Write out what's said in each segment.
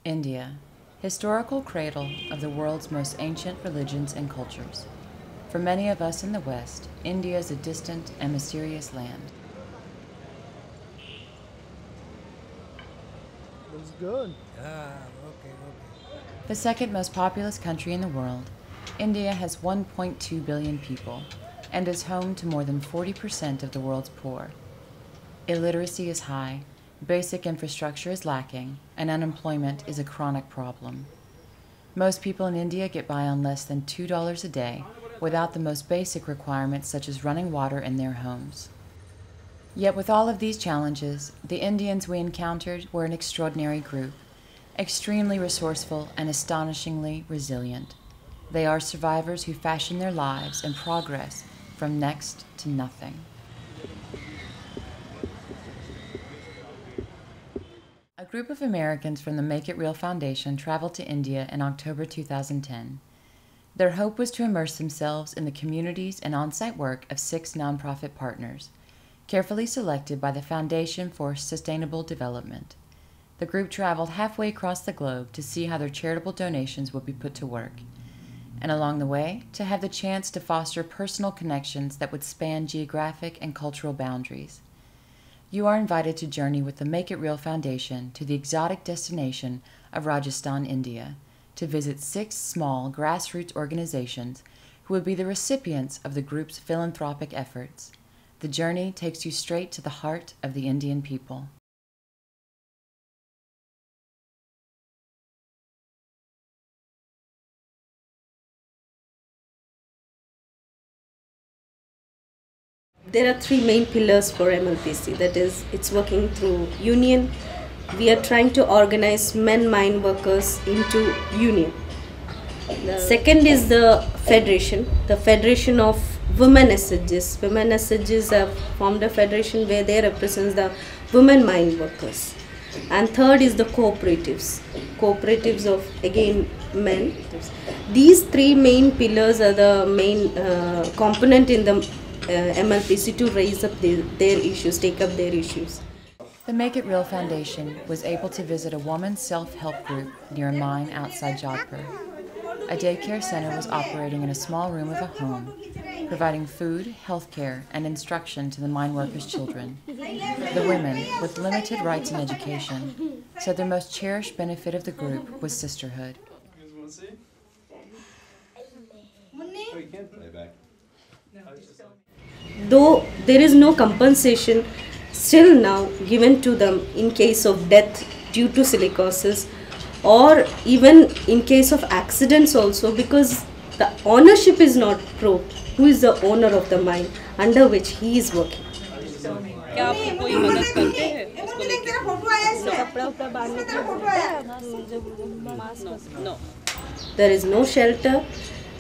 India, historical cradle of the world's most ancient religions and cultures. For many of us in the West, India is a distant and mysterious land. Looks good. The second most populous country in the world, India has 1.2 billion people and is home to more than 40% of the world's poor. Illiteracy is high, basic infrastructure is lacking, and unemployment is a chronic problem. Most people in India get by on less than $2 a day without the most basic requirements such as running water in their homes. Yet with all of these challenges, the Indians we encountered were an extraordinary group, extremely resourceful and astonishingly resilient. They are survivors who fashion their lives and progress from next to nothing. A group of Americans from the Make It Real Foundation traveled to India in October 2010. Their hope was to immerse themselves in the communities and on-site work of 6 nonprofit partners, carefully selected by the Foundation for Sustainable Development. The group traveled halfway across the globe to see how their charitable donations would be put to work, and along the way, to have the chance to foster personal connections that would span geographic and cultural boundaries. You are invited to journey with the Make It Real Foundation to the exotic destination of Rajasthan, India, to visit 6 small grassroots organizations who would be the recipients of the group's philanthropic efforts. The journey takes you straight to the heart of the Indian people. There are 3 main pillars for MLPC. That is, it's working through union. We are trying to organize men mine workers into union. The second is the Federation of Women SHGs. Women SHGs have formed a federation where they represent the women mine workers. And third is the cooperatives of again men. These 3 main pillars are the main component in the MLPC to raise up their issues, take up their issues. The Make It Real Foundation was able to visit a woman's self-help group near a mine outside Jodhpur. A daycare center was operating in a small room of a home, providing food, health care, and instruction to the mine workers' children. The women, with limited rights in education, said their most cherished benefit of the group was sisterhood. Though there is no compensation still now given to them in case of death due to silicosis, or even in case of accidents also, because the ownership is not proved. Who is the owner of the mine under which he is working? There is no shelter.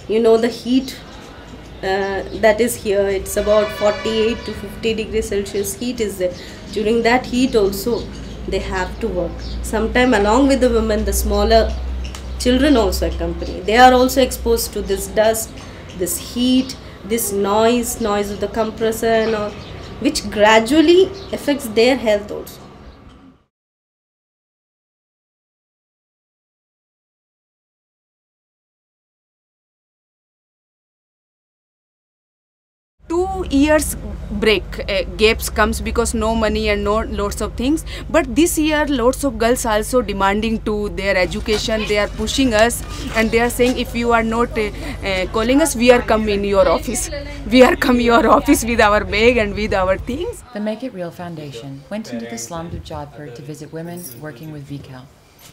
You know, the heat that is here, it's about 48 to 50 degrees Celsius heat is there. During that heat also they have to work. Sometime along with the women, the smaller children also accompany. They are also exposed to this dust, this heat, this noise of the compressor and all, which gradually affects their health also. Two years break gaps comes because no money and no lots of things, but this year lots of girls also demanding to their education. They are pushing us and they are saying, if you are not calling us, we are come in your office. We are come your office with our bag and with our things. The Make It Real Foundation went into the slums of Jodhpur to visit women working with VCAL.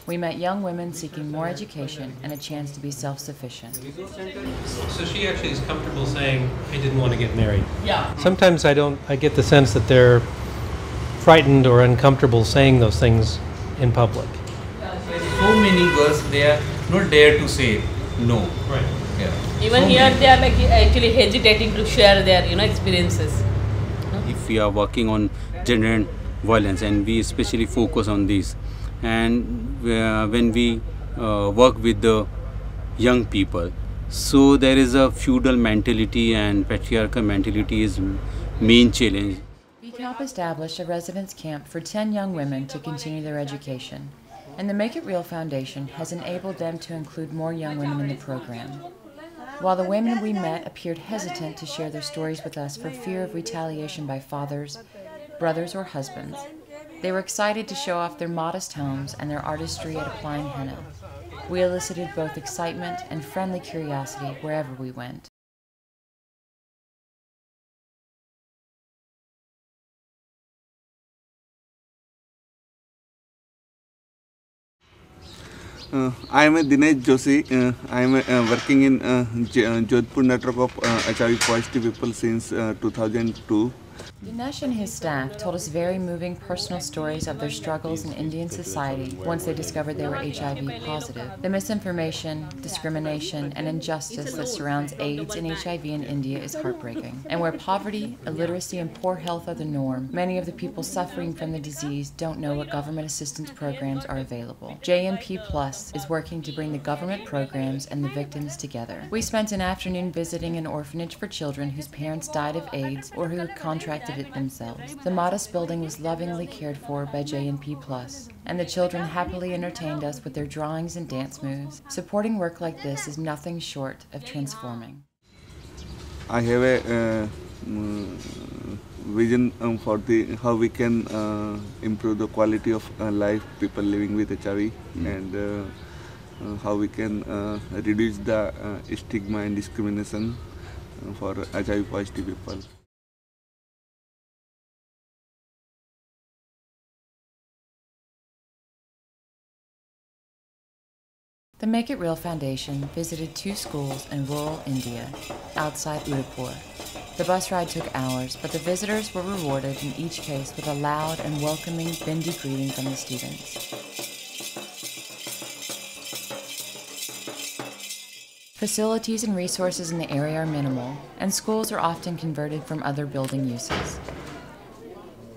We met young women seeking more education and a chance to be self-sufficient. So she actually is comfortable saying, I didn't want to get married. Yeah. Sometimes I get the sense that they're frightened or uncomfortable saying those things in public. So many girls, they are not dare to say no. Right. Yeah. Even so here they are like actually hesitating to share their experiences. If we are working on gender violence and we especially focus on this, and when we work with the young people, so there is a feudal mentality and patriarchal mentality is main challenge. VCALP established a residence camp for 10 young women to continue their education, And the Make It Real Foundation has enabled them to include more young women in the program. While the women we met appeared hesitant to share their stories with us for fear of retaliation by fathers, brothers, or husbands, they were excited to show off their modest homes and their artistry at applying henna. We elicited both excitement and friendly curiosity wherever we went. I am Dinesh Joshi. I am working in Jodhpur network of HIV positive people since 2002. Dinesh and his staff told us very moving personal stories of their struggles in Indian society once they discovered they were HIV positive. The misinformation, discrimination, and injustice that surrounds AIDS and HIV in India is heartbreaking. And where poverty, illiteracy, and poor health are the norm, many of the people suffering from the disease don't know what government assistance programs are available. JNP Plus is working to bring the government programs and the victims together. We spent an afternoon visiting an orphanage for children whose parents died of AIDS or who contracted it themselves. The modest building was lovingly cared for by JNP Plus, and the children happily entertained us with their drawings and dance moves. Supporting work like this is nothing short of transforming. I have a vision for how we can improve the quality of life people living with HIV and how we can reduce the stigma and discrimination for HIV positive people. The Make It Real Foundation visited 2 schools in rural India, outside Udaipur. The bus ride took hours, but the visitors were rewarded in each case with a loud and welcoming Bindi greeting from the students. Facilities and resources in the area are minimal, and schools are often converted from other building uses.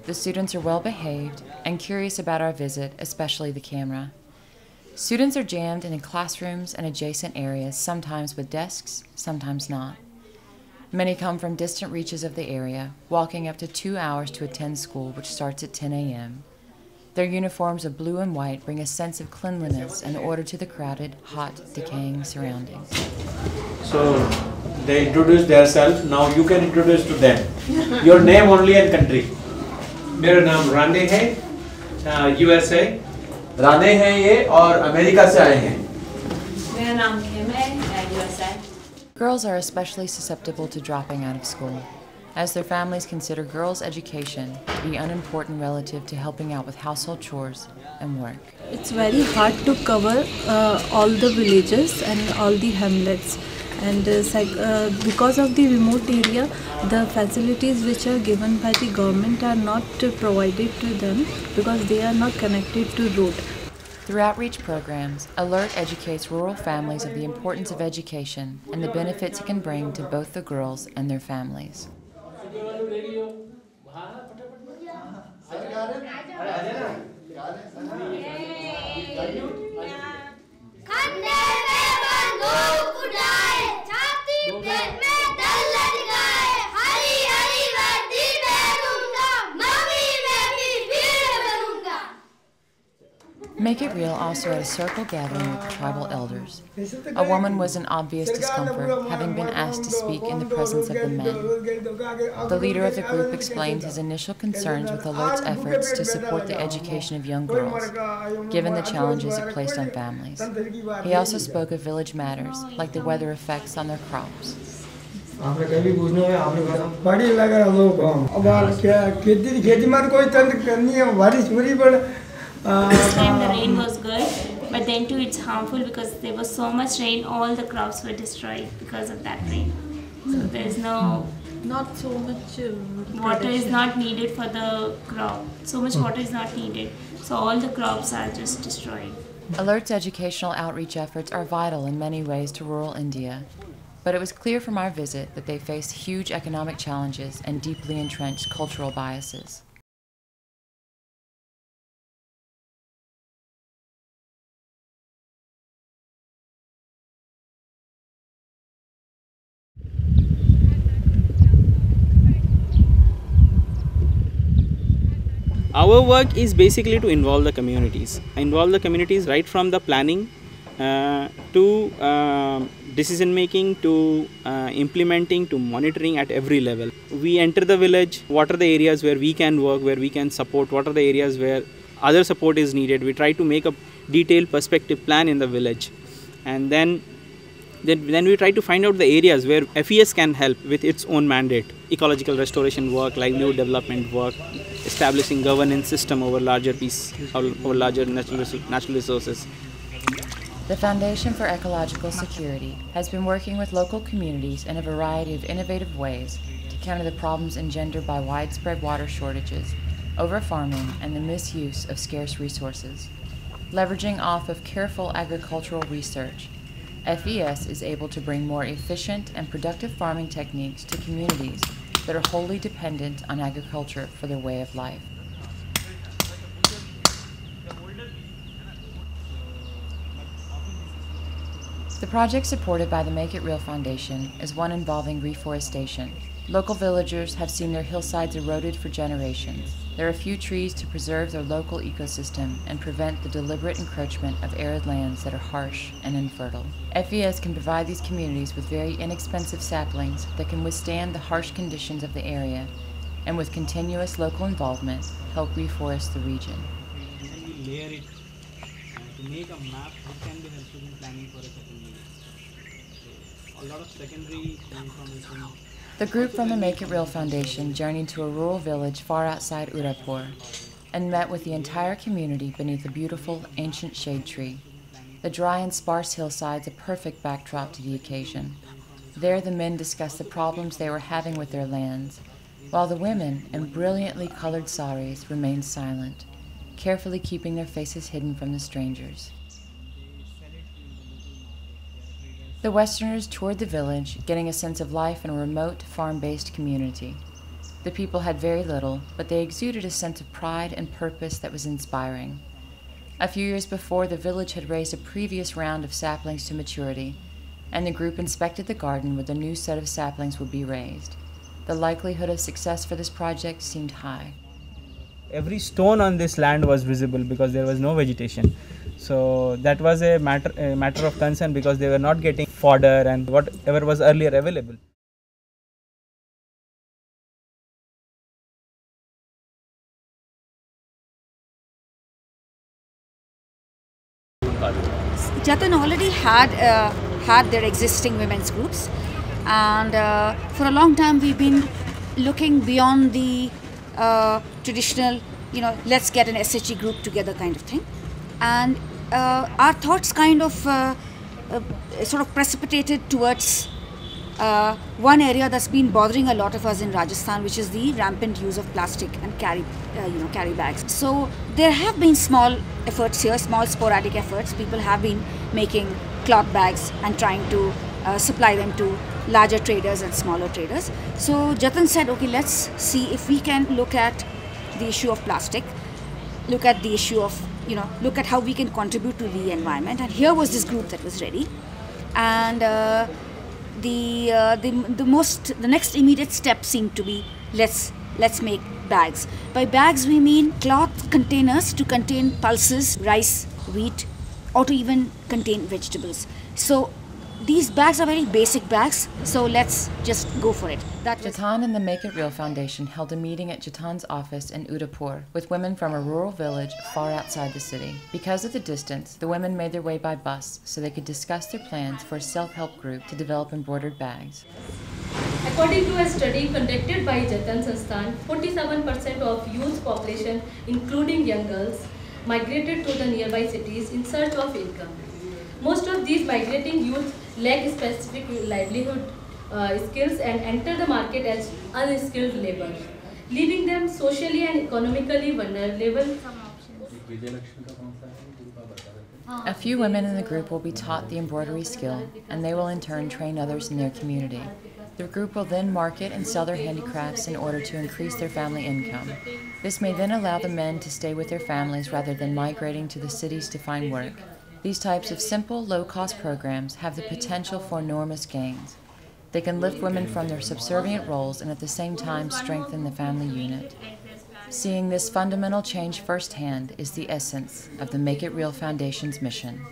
The students are well behaved and curious about our visit, especially the camera. Students are jammed in classrooms and adjacent areas, sometimes with desks, sometimes not. Many come from distant reaches of the area, walking up to 2 hours to attend school, which starts at 10 a.m. Their uniforms of blue and white bring a sense of cleanliness and order to the crowded, hot, decaying surroundings. So they introduce themselves. Now you can introduce to them. Your name only and country. मेरा नाम राणे है, USA. Rane हैं ये और America से आए हैं. मेरा नाम किम है, USA. Girls are especially susceptible to dropping out of school, as their families consider girls' education to be unimportant relative to helping out with household chores and work. It's very hard to cover all the villages and all the hamlets. And because of the remote area, the facilities which are given by the government are not provided to them because they are not connected to road. Through outreach programs, ALERT educates rural families of the importance of education and the benefits it can bring to both the girls and their families. Make It Real also had a circle gathering with the tribal elders. A woman was in obvious discomfort, having been asked to speak in the presence of the men. The leader of the group explained his initial concerns with ALERT's efforts to support the education of young girls, given the challenges it placed on families. He also spoke of village matters, like the weather effects on their crops. This time the rain was good, but then too it's harmful because there was so much rain, all the crops were destroyed because of that rain. So there's Not so much water is not needed for the crop. So much water is not needed. So all the crops are just destroyed. ALERT's educational outreach efforts are vital in many ways to rural India. But it was clear from our visit that they face huge economic challenges and deeply entrenched cultural biases. Our work is basically to involve the communities. Involve the communities right from the planning to decision making, to implementing, to monitoring at every level. We enter the village, what are the areas where we can work, where we can support, what are the areas where other support is needed. We try to make a detailed perspective plan in the village, and then we try to find out the areas where FES can help with its own mandate: ecological restoration work, livelihood development work, establishing governance system over larger natural resources. The Foundation for Ecological Security has been working with local communities in a variety of innovative ways to counter the problems engendered by widespread water shortages, over-farming, and the misuse of scarce resources. Leveraging off of careful agricultural research, FES is able to bring more efficient and productive farming techniques to communities that are wholly dependent on agriculture for their way of life. The project supported by the Make It Real Foundation is one involving reforestation. Local villagers have seen their hillsides eroded for generations. There are few trees to preserve their local ecosystem and prevent the deliberate encroachment of arid lands that are harsh and infertile. FES can provide these communities with very inexpensive saplings that can withstand the harsh conditions of the area, and with continuous local involvement, help reforest the region. When we layer it to make a map, it can be helpful in planning for a second year. A lot of secondary information. The group from the Make It Real Foundation journeyed to a rural village far outside Udaipur and met with the entire community beneath a beautiful ancient shade tree. The dry and sparse hillsides a perfect backdrop to the occasion. There the men discussed the problems they were having with their lands, while the women, in brilliantly colored saris, remained silent, carefully keeping their faces hidden from the strangers. The Westerners toured the village, getting a sense of life in a remote, farm-based community. The people had very little, but they exuded a sense of pride and purpose that was inspiring. A few years before, the village had raised a previous round of saplings to maturity, and the group inspected the garden where the new set of saplings would be raised. The likelihood of success for this project seemed high. Every stone on this land was visible because there was no vegetation. So that was a matter of concern, because they were not getting fodder and whatever was earlier available. Jatan already had their existing women's groups, and for a long time we've been looking beyond the traditional, let's get an SHG group together kind of thing. And our thoughts kind of sort of precipitated towards one area that's been bothering a lot of us in Rajasthan, which is the rampant use of plastic and carry bags. So there have been small efforts here, small sporadic efforts. People have been making cloth bags and trying to supply them to larger traders and smaller traders. So Jatan said, okay, let's see if we can look at the issue of plastic, look at the issue of, look at how we can contribute to the environment. And here was this group that was ready. And the next immediate step seemed to be, let's make bags. By bags we mean cloth containers to contain pulses, rice, wheat, or to even contain vegetables. So these bags are very basic bags, so let's just go for it. Jatan and the Make It Real Foundation held a meeting at Jatan's office in Udaipur with women from a rural village far outside the city. Because of the distance, the women made their way by bus so they could discuss their plans for a self-help group to develop embroidered bags. According to a study conducted by Jatan Sansthan, 47% of youth population, including young girls, migrated to the nearby cities in search of income. Most of these migrating youth lack specific livelihood skills and enter the market as unskilled labor, leaving them socially and economically vulnerable. A few women in the group will be taught the embroidery skill, and they will in turn train others in their community. The group will then market and sell their handicrafts in order to increase their family income. This may then allow the men to stay with their families rather than migrating to the cities to find work. These types of simple, low-cost programs have the potential for enormous gains. They can lift women from their subservient roles and at the same time strengthen the family unit. Seeing this fundamental change firsthand is the essence of the Make It Real Foundation's mission.